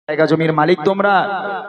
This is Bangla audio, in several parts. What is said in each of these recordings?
জায়গা জমির মালিক তোমরা,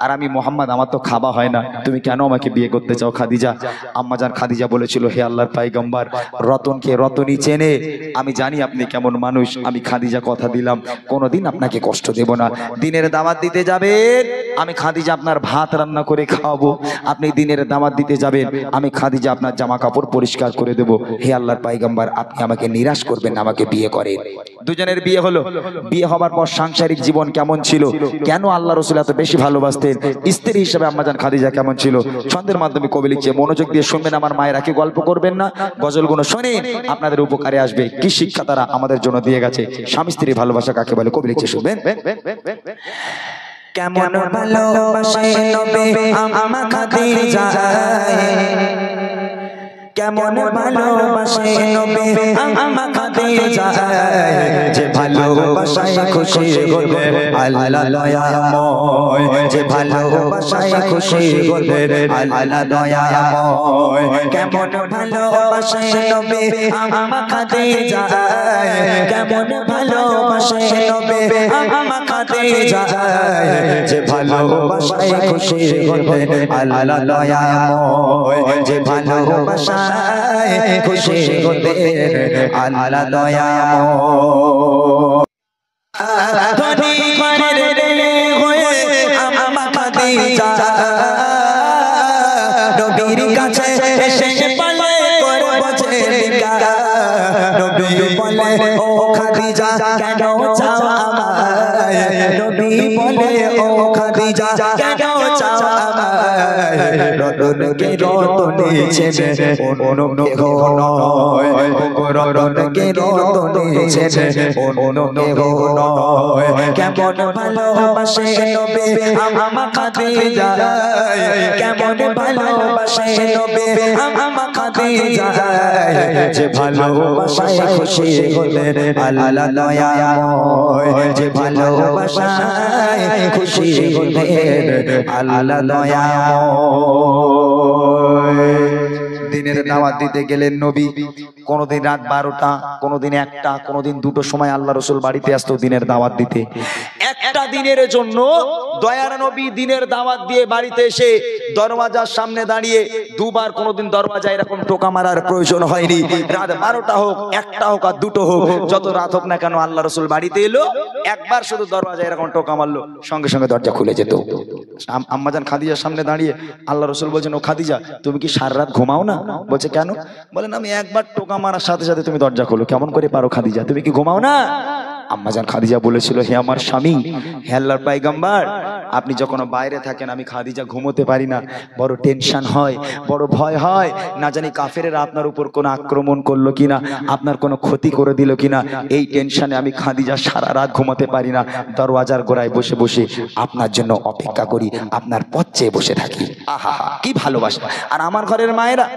আর আমি মোহাম্মদ, আমার তো খাওয়া হয় না, তুমি কেন আমাকে বিয়ে করতে চাও খাদিজা? আম্মাজান খাদিজা বলেছিল, হে আল্লাহর পয়গম্বর, রতনকে রতনই চেনে, আমি জানি আপনি কেমন মানুষ, আমি খাদিজা কথা দিলাম কোনোদিন আপনাকে কষ্ট দেব না। দিনের দাওয়াত দিতে যাবেন, আমি খাদিজা আপনার ভাত রান্না করে খাওয়াবো, আপনি দিনের দাওয়াত দিতে যাবেন, আমি খাদিজা আপনার জামা কাপড় পরিষ্কার করে দেব। হে আল্লাহর পয়গম্বর, আপনি আমাকে নিরাশ করবেন না, আমাকে বিয়ে করেন। দুজনের বিয়ে হলো। বিয়ে হবার পর সাংসারিক জীবন কেমন ছিল, কেন আল্লাহ রাসূল এত বেশি ভালোবাসতেন, স্ত্রী হিসেবে আম্মাজান খাদিজা কেমন ছিল, ছন্দের মাধ্যমে কবি লিখছে। মনোযোগ দিয়ে শুনবেন আমার মায়েরা, কি গল্প করবেন না, গজলগুলো শোনেন, আপনাদের উপকারে আসবে। কি শিক্ষা তারা আমাদের জন্য দিয়ে গেছে, স্বামী স্ত্রী ভালোবাসা কাকে বলে, কবি লিখছে, শুনবেন। কেমন ভালোবাসে নবী আমা খাদিজা, কেমন ভালোবাসে নবী আমা খাদিজা, যে ভালোবাসায় খুশি হলে আল্লাহ দয়াময়, যে ভালোবাসায় খুশি হলে আল্লাহ দয়াময়। কেমন ভালোবাসে নবী আমা খাদিজা, কেমন ভালোবাসে নবী আমা খাদিজা, যে ভালোবাসায় খুশি হলে আল্লাহ দয়াময়, যে ভালোবাসা খুশি হতে আল্লাহ দয়াময়। ধনী ঘরের হয়ে আমা খাদিজা নবীর কাছে এসে পালে করব ছেলিকা, নবী বলে ও খাদিজা কেন চাও আমায়, নবী বলে ও খাদিজা কেন চাও আমায়, রতনকে রতনে ছেড়ে অন্য কেহ নয়, রতনকে রতনে ছেড়ে অন্য কেহ নয়। কেমন ভালোবাসে নবী আমা খাদিজা, কেমন ভালোবাসে নবী আমা খাদিজা, যে ভালোবাসায় খুশি হলে আল্লাহ দয়াময়, যে ভালোবাসায় খুশি হলে আল্লাহ দয়াময়। দিনের দাওয়াত দিতে গেলেন নবী, কোনোদিন রাত 12টা, কোনোদিন 1টা, কোনোদিন 2টোর সময় আল্লাহ রাসূল বাড়িতে আসতো দিনের দাওয়াত দিতে। একটা দিনের জন্য দয়ার নবী দিনের দাওয়াত দিয়ে বাড়িতে এসে দরওয়াজার সামনে দাঁড়িয়ে দুবার, কোনোদিন দরওয়াজা এরকম টোকা মারার প্রয়োজন হয়নি। রাত 12টা হোক, 1টা হোক আর 2টো হোক, যত রাত হোক না কেন, আল্লাহ রাসূল বাড়িতে এলো, একবার শুধু দরওয়াজা এরকম টোকা মারলো, সঙ্গে সঙ্গে দরজা খুলে যেত। আম্মাজান খাদিজার সামনে দাঁড়িয়ে আল্লাহ রাসূল বলছেন, ও খাদিজা তুমি কি সারা রাত ঘুমাও না? বলছে কেন? বলেন আমি একবার টোকা মারার সাথে সাথে তুমি দরজা খোলো, কেমন করে পারো খাদিজা, তুমি কি ঘুমাও না? আম্মাজান খাদিজা বলেছিল, হে আমার স্বামী, হে আল্লাহর পয়গম্বর, আপনি যখন বাইরে থাকেন আমি খাদিজা ঘুমোতে পারি না, বড় টেনশন হয়, বড় ভয় হয়, না জানি কাফেরেরা আপনার উপর কোনো আক্রমণ করলো কিনা, আপনার কোনো ক্ষতি করে দিল কিনা, এই টেনশনে আমি খাদিজা সারা রাত ঘুমাতে পারি না, দরওয়াজার গোড়ায় বসে বসে আপনার জন্য অপেক্ষা করি, আপনার পথ চেয়ে বসে থাকি। আহা কি ভালোবাসা। আর আমার ঘরের মায়েরা,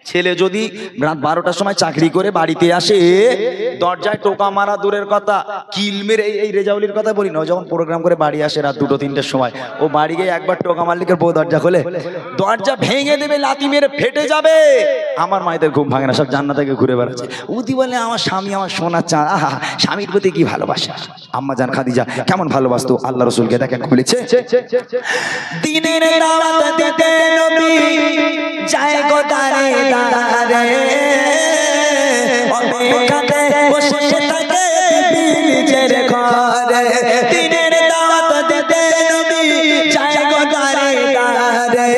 ছেলে যদি রাত 12টার সময় চাকরি করে বাড়িতে আসে, দরজায় টোকা মারা দূরের কথা, কিল মেরে, এই রেজাউলির কথা বলি না, যখন প্রোগ্রাম করে বাড়ি আসে রাত 2-3টের সময়, ও বাড়ি গিয়ে একবার টোকা মারলে বউ দরজা খোলে, দরজা ভেঙে দেবে, লাথি মেরে ফেটে যাবে। আমার মায়েদের ঘুম ভাঙে না, সব জান্নাত থেকে ঘুরে বেড়াচ্ছে। উদি বলে আমার স্বামী আমার সোনার চাঁদ, আহা স্বামীর প্রতি কি ভালোবাসা। আম্মাজান খাদিজা কেমন ভালোবাসতো আল্লাহ রাসূলকে, দেখেন বলেছে, দিনের দাওয়াত দিতে নবী যায় গো দারে দারে, অপেক্ষাতে বসে থাকে বিবি নিজের ঘরে। দিনের দাওয়াত দিতে নবী যায় গো দারে দারে,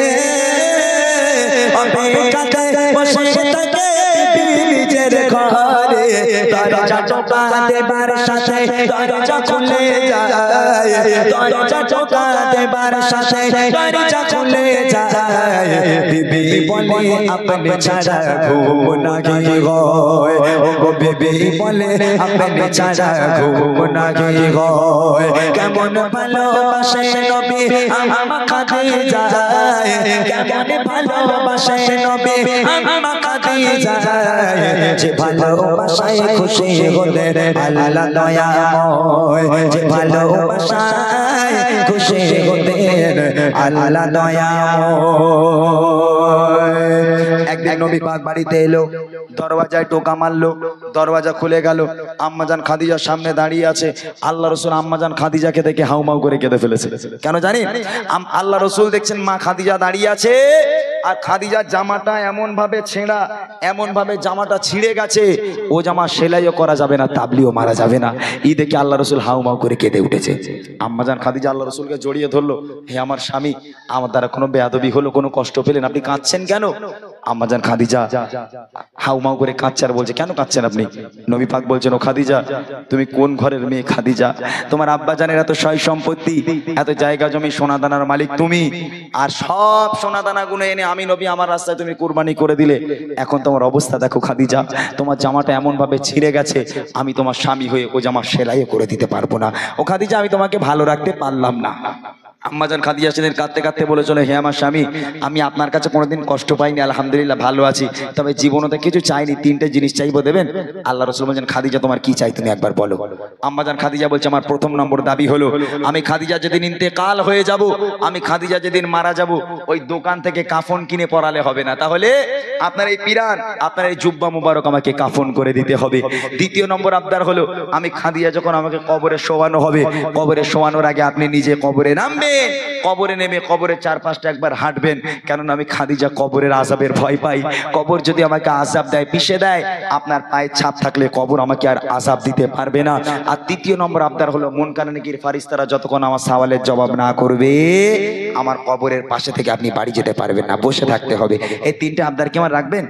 অপেক্ষাতে বসে থাকে বিবি নিজের ঘরে। দরজা টোকা দেবার সাথে দরজা খুলে যায়, দরজা টোকা দেবার সাথে দরজা খুলে যায়। বিবি বলে আপনি ছাড়া ঘুম নাহি হয়, ও বিবি বলে আপনি ছাড়া ঘুম নাহি হয়। কেমন ভালোবাসে নবী আমা খাদিজা, কেমন ভালোবাসে নবী আমা খাদিজা, যে ভালোবাসায় খুশি হলে আল্লাহ দয়াময়, যে ভালোবাসায় খুশি হলে আল্লাহ দয়াময়। একদিন নবী পাক বাড়িতে এলো, দরওয়াজায় টোকা মারলো, দরওয়াজা খুলে গেল। আম্মাজান খাদিজার সামনে দাঁড়িয়ে আছে। আল্লাহ রসুল আম্মাজান খাদিজাকে দেখে হাউমাউ করে কেঁদে ফেলেছে। কেন জানি? আল্লাহ রসুল দেখছেন মা খাদিজা দাঁড়িয়ে আছে, আর খাদিজার জামাটা এমন ভাবে ছেঁড়া, এমন ভাবে জামাটা ছিঁড়ে গেছে, ও জামা সেলাইও করা যাবে না, তাবলিও মারা যাবে না। এই দেখে আল্লাহ রসুল হাউমাউ করে কেঁদে উঠেছে। আম্মাজান খাদিজা আল্লাহ রসুলকে জড়িয়ে ধরলো, হে আমার স্বামী, আমার দ্বারা কোনো বেয়াদবি হলো, কোনো কষ্ট পেলেন, আপনি কাঁদছেন কেন? আম্মাজান খাদিজা হাউমাউ করে কাঁদছে আর বলছে, কেন কাঁদছেন আপনি? নবী পাক বলছেন, ও খাদিজা, তুমি কোন ঘরের মেয়ে খাদিজা? তোমার আব্বা জানের এত সয় সম্পত্তি, এত জায়গা জমি, সোনাদানার মালিক তুমি, আর সব সোনাদানা গুলো এনে আমি নবী আমার রাস্তায় তুমি কুরবানি করে দিলে। এখন তোমার অবস্থা দেখো খাদিজা, তোমার জামাটা এমন ভাবে ছিঁড়ে গেছে, আমি তোমার স্বামী হয়ে ও জামা সেলাইও করে দিতে পারবো না। ও খাদিজা, আমি তোমাকে ভালো রাখতে পারলাম না। আম্মাজান খাদিজা সেদিন কাঁদতে কাঁদতে বলেছিল, হে আমার স্বামী, আমি আপনার কাছে কোনোদিন কষ্ট পাইনি, আলহামদুলিল্লাহ ভালো আছি, তবে জীবনে কিছু চাইনি, তিনটে জিনিস চাইবো, দেবেন? আল্লাহ রসুল বলছেন, খাদিজা তোমার কি চাই তুমি একবার বলো। আম্মাজান খাদিজা বলছে, আমার প্রথম নম্বর দাবি হলো, আমি খাদিজা যেদিন ইন্তেকাল হয়ে যাব, আমি খাদিজা যেদিন মারা যাব, ওই দোকান থেকে কাফন কিনে পরালে হবে না, তাহলে আপনার এই পিরান, আপনার এই জুব্বা মুবারক আমাকে কাফন করে দিতে হবে। দ্বিতীয় নম্বর আবদার হলো, আমি খাদিজা যখন আমাকে কবরে শোয়ানো হবে, কবরে শোয়ানোর আগে আপনি নিজে কবরে নামবেন, কবরে নেমে কবরের চারপাশটা একবার হাঁটবেন, কেননা আমি খাদিজা কবরের আযাবের ভয় পাই। কবর যদি আমাকে আযাব দেয়, পিষে দেয়, আপনার পায়ের ছাপ থাকলে কবর আমাকে আর আযাব দিতে পারবে না। আর তৃতীয় নম্বর আবদার হলো, মুনকার নাকির ফারিস্তারা যতক্ষণ আমার সওয়ালের জবাব না করবে, আমার কবরের পাশে থেকে আপনি বাড়ি যেতে পারবেন না, বসে থাকতে হবে। এই তিনটে আবদার কি আমার রাখবেন?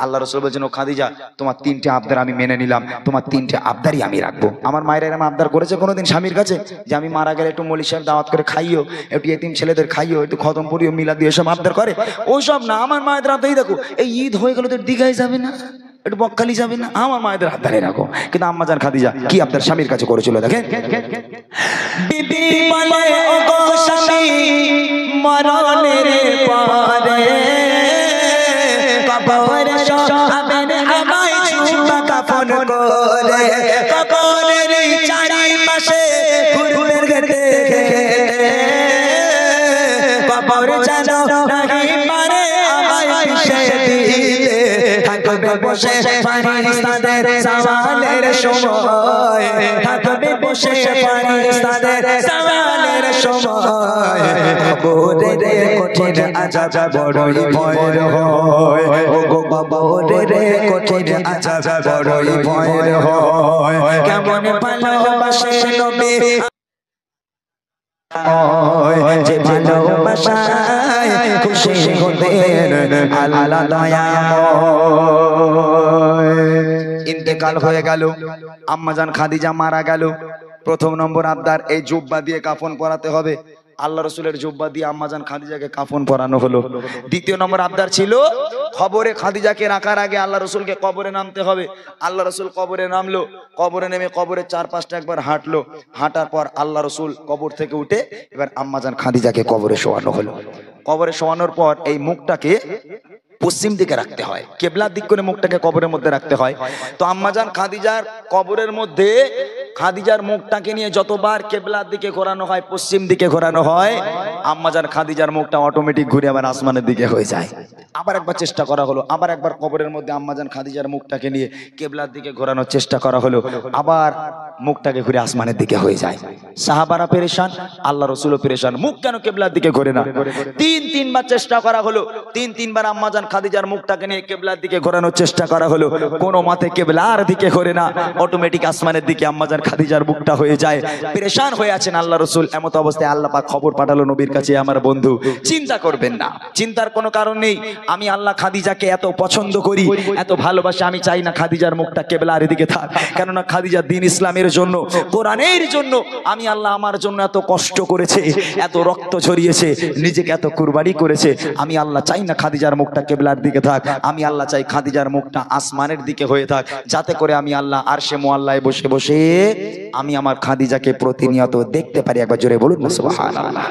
আল্লাহ রাসূল বলেছেন, ও খাদিজা, তোমার তিনটে আবদার আমি মেনে নিলাম, তোমার তিনটে আবদারই আমি রাখবো। আমার মায়েরা এরকম আবদার করেছে কোনোদিন স্বামীর কাছে যে আমি মারা গেলে একটু মৌলী সাহেব দাওয়াত করে খাইও, একটু এতিম ছেলেদের খাইও, একটু খতম পড়িও, মিলাদ দিয়ে এসব আবদার করে? ওসব না, আমার মায়েদের আবদারই দেখো, এই ঈদ হয়ে গেল তো দীঘায় যাবে না, একটু বকখালি যাবে না, আমার মায়েদের আবদারে রাখো। কিন্তু আম্মাজান খাদিজা কি আবদার স্বামীর কাছে করেছিল দেখেন। বিবি বলে, ও গো স্বামী, মরণের পরে কবরে শোয়াবেন আমায় জুব্বা কাফন করে, কবরের চারিপাশে ঘুরবেন ঘেটে ঘেটে, কবর যেন নাহি পারে আমায় পিষে দিতে, থাকবে বসে ফারিস্তাদের সওয়ালের সময়, থাকবে বসে ফারিস্তাদের সওয়ালের সময়, কবরের কঠিন আযাব বড়ই ভয়ের হয়, ও গো কবরের কঠিন আযাব বড়ই ভয়ের হয়, কেমন ভালোবাসে নবী যে ভালোবাসায় খুশি হতেন আল্লাহ দয়াময়। ইন্তেকাল হয়ে গেল, আম্মাজান খাদিজা মারা গেল। প্রথম নম্বর আবদার, এই জুব্বা দিয়ে কাফন পরাতে হবে। আল্লাহ রসুলের জুব্বা দিয়ে আম্মাজান খাদিজাকে কাফন পরানো হলো। দ্বিতীয় নম্বর আবদার ছিল, কবরে খাদিজাকে রাখার আগে আল্লাহ রসুলকে কবরে নামতে হবে। আল্লাহ রসুল কবরে নামলো, কবরে নেমে কবরের চারপাশটা একবার হাঁটলো, হাঁটার পর আল্লাহ রসুল কবর থেকে উঠে এবার আম্মাজান খাদিজাকে কবরে শোয়ানো হলো। কবরে শোয়ানোর পর এই মুখটাকে পশ্চিম দিকে রাখতে হয়, কেবলার দিক করে মুখটাকে কবরের মধ্যে রাখতে হয়। তো আম্মাজান খাদিজার কবরের মধ্যে খাদিজার মুখটাকে নিয়ে যতবার কেবলার দিকে ঘোরানো হয়, পশ্চিম দিকে ঘোরানো হয়, আম্মাজান খাদিজার মুখটা অটোমেটিক ঘুরে আবার আসমানের দিকে হয়ে যায়। আবার একবার চেষ্টা করা হলো, আবার একবার কবরের মধ্যে আম্মাজান খাদিজার মুখটাকে নিয়ে কেবলার দিকে ঘোরানোর চেষ্টা করা হলো, আবার মুখটাকে ঘুরে আসমানের দিকে হয়ে যায়। সাহাবারা পেরেশান, আল্লাহ রসুলও পেরেশান, মুখ কেন কেবলার দিকে ঘোরে না? তিনবার চেষ্টা করা হলো, তিনবার আম্মাজান খাদিজার মুখটাকে নিয়ে কেবলার দিকে ঘোরানোর চেষ্টা করা হলো, কোনো মাথে কেবলার দিকে ঘোরে না, অটোমেটিক আসমানের দিকে আম্মাজান খাদিজার মুখটা হয়ে যায়। পেরেশান হয়ে আছেন আল্লাহ রসুল। এমত অবস্থায় আল্লাহ পাক খবর পাঠালো নবীর কাছে, আমার বন্ধু চিন্তা করবেন না, চিন্তার কোনো কারণ নেই, আমি আল্লাহ খাদিজাকে এত পছন্দ করি, এত ভালোবাসি, আমি চাই না খাদিজার মুখটা কেবলার দিকে থাক, কেননা খাদিজা দ্বীন ইসলামের জন্য, কোরআনের জন্য আমি আল্লাহ আমার জন্য এত কষ্ট করেছে, এত রক্ত ঝরিয়েছে, নিজেকে এত কুরবানি করেছে, আমি আল্লাহ চাই না খাদিজার মুখটা কেবলার দিকে থাক, আমি আল্লাহ চাই খাদিজার মুখটা আসমানের দিকে হয়ে থাক, যাতে করে আমি আল্লাহ আরশে মুআল্লায় বসে বসে আমি আমার খাদিজাকে প্রতিনিয়ত দেখতে পারি। একবার জোরে বলুন না সুবহানাল্লাহ।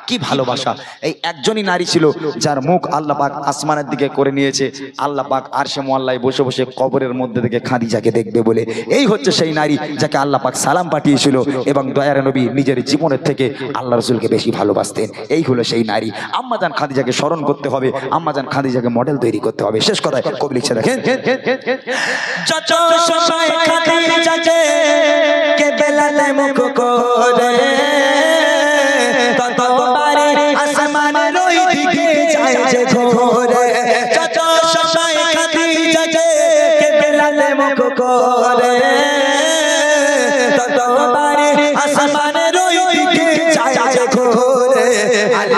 কি ভালোবাসা। এই একজনই নারী ছিল যার মুখ আল্লাহ পাক আসমানের দিকে করে নিয়েছে, আল্লাহ পাক আরশে মুআল্লায় বসে বসে কবরের মধ্যে থেকে খাদিজাকে দেখবে বলে। এই হচ্ছে সেই নারী যাকে আল্লাহ পাক সালাম পাঠিয়েছিল এবং দয়ার নবী নিজের জীবনের থেকে আল্লাহ রাসূলকে বেশি ভালোবাসতেন। এই হলো সেই নারী। আম্মাজান খাদিজাকে স্মরণ করতে হবে, আম্মাজান খাদিজাকে মডেল তৈরি করতে হবে। শেষ কথায় কবি লিখছে দেখেন, যত সময় খাদিজাকে কেবলাতে মুখ করে ততবারে আসমানের ওই দিকে যায় যে ঘোরে। যত সময় খাদিজাকে কেবলাতে মুখ করে ততবারে আসমানের ওই দিকে যায় যে ঘোরে।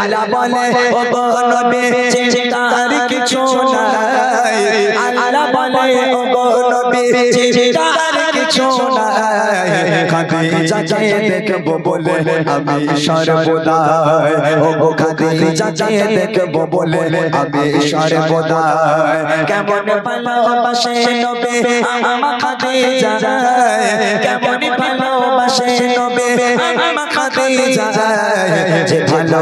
আল্লাহ বলে ও গো নবী চিন্তার কিছু নাই, আল্লাহ বলে ও গো নবী চিন্তার কিছু নাই। খাদিজাকে দেখব বলে আমি সর্বদা, ও গো খাদিজাকে দেখব বলে আমি সর্বদা। কেমন ভালোবাসে নবী আমার খাদিজা, কেমন ভালোবাসে নবী আমার খাদিজা, যে ভালো